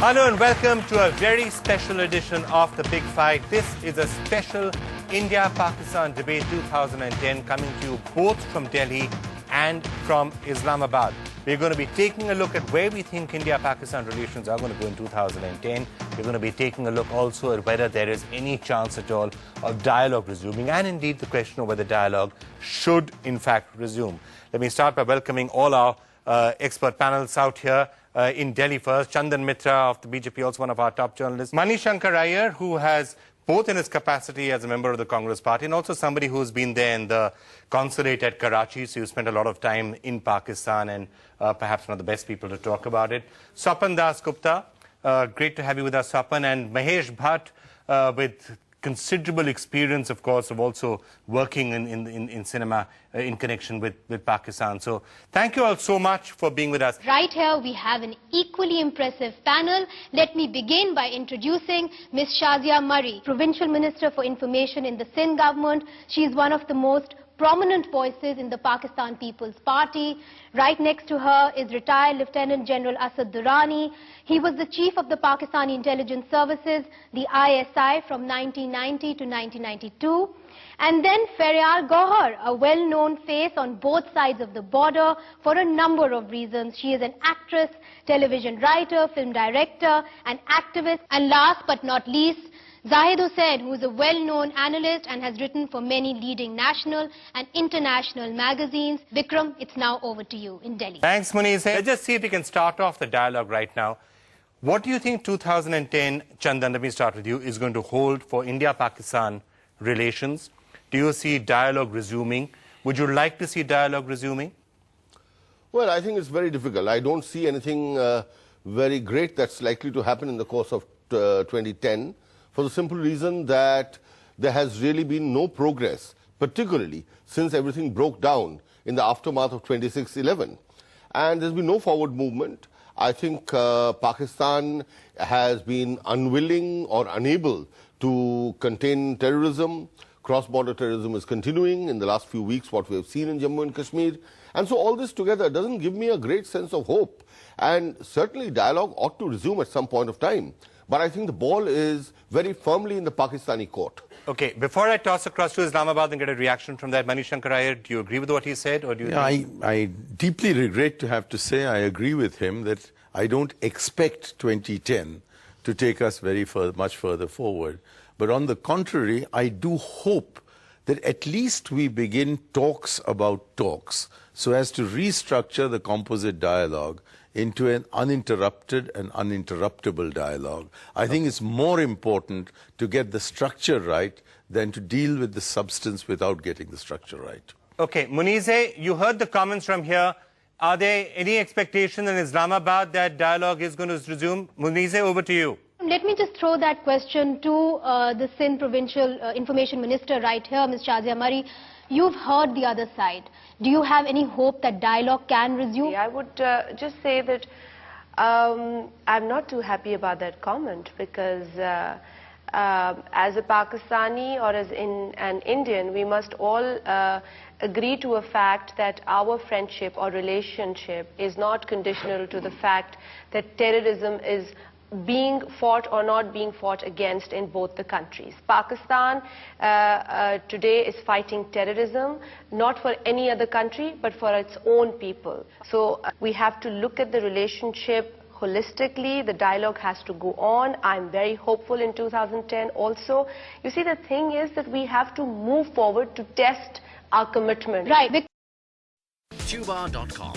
Hello and welcome to a very special edition of The Big Fight. This is a special India-Pakistan debate 2010 coming to you both from Delhi and from Islamabad. We're going to be taking a look at where we think India-Pakistan relations are going to go in 2010. We're going to be taking a look also at whether there is any chance at all of dialogue resuming, and indeed the question of whether dialogue should in fact resume. Let me start by welcoming all our expert panels out here. In Delhi first, Chandan Mitra of the BJP, also one of our top journalists. Manishankar Iyer, who has both in his capacity as a member of the Congress party and also somebody who's been there in the consulate at Karachi, so you spent a lot of time in Pakistan and perhaps one of the best people to talk about it. Swapan Das Gupta, great to have you with us, Swapan, and Mahesh Bhatt with considerable experience, of course, of also working in cinema in connection with Pakistan. So thank you all so much for being with us. Right here we have an equally impressive panel. Let me begin by introducing Ms. Shazia Murray, Provincial Minister for Information in the Sindh government. She is one of the most prominent voices in the Pakistan People's Party. Right next to her is retired Lieutenant General Asad Durrani. He was the chief of the Pakistani Intelligence Services, the ISI, from 1990 to 1992. And then Feryal Gohar, a well-known face on both sides of the border for a number of reasons. She is an actress, television writer, film director, an activist, and last but not least, Zahid Hussain, who is a well-known analyst and has written for many leading national and international magazines. Vikram, it's now over to you in Delhi. Thanks, Muniz. Let's just see if we can start off the dialogue right now. What do you think 2010, Chandan, let me start with you, is going to hold for India-Pakistan relations? Do you see dialogue resuming? Would you like to see dialogue resuming? Well, I think it's very difficult. I don't see anything very great that's likely to happen in the course of 2010. For the simple reason that there has really been no progress, particularly since everything broke down in the aftermath of 26/11. And there's been no forward movement. I think Pakistan has been unwilling or unable to contain terrorism. Cross-border terrorism is continuing in the last few weeks, what we have seen in Jammu and Kashmir. And so all this together doesn't give me a great sense of hope. And certainly dialogue ought to resume at some point of time. But I think the ball is very firmly in the Pakistani court. Okay, before I toss across to Islamabad and get a reaction from that, Manishankar Iyer, do you agree with what he said? Or do you I deeply regret to have to say I agree with him that I don't expect 2010 to take us much further forward. But on the contrary, I do hope that at least we begin talks about talks so as to restructure the composite dialogue into an uninterrupted and uninterruptible dialogue. I think it's more important to get the structure right than to deal with the substance without getting the structure right. Okay, Munize, you heard the comments from here. Are there any expectation in Islamabad that dialogue is going to resume? Munize, over to you. Let me just throw that question to the Sindh Provincial Information Minister right here, Ms. Shazia Murray. You've heard the other side. Do you have any hope that dialogue can resume? I would just say that I'm not too happy about that comment because as a Pakistani or as an Indian, we must all agree to a fact that our friendship or relationship is not conditional to the fact that terrorism is being fought or not being fought against in both the countries. Pakistan today is fighting terrorism, not for any other country, but for its own people. So we have to look at the relationship holistically. The dialogue has to go on. I'm very hopeful in 2010 also. You see, the thing is that we have to move forward to test our commitment. Right. Tuba.com,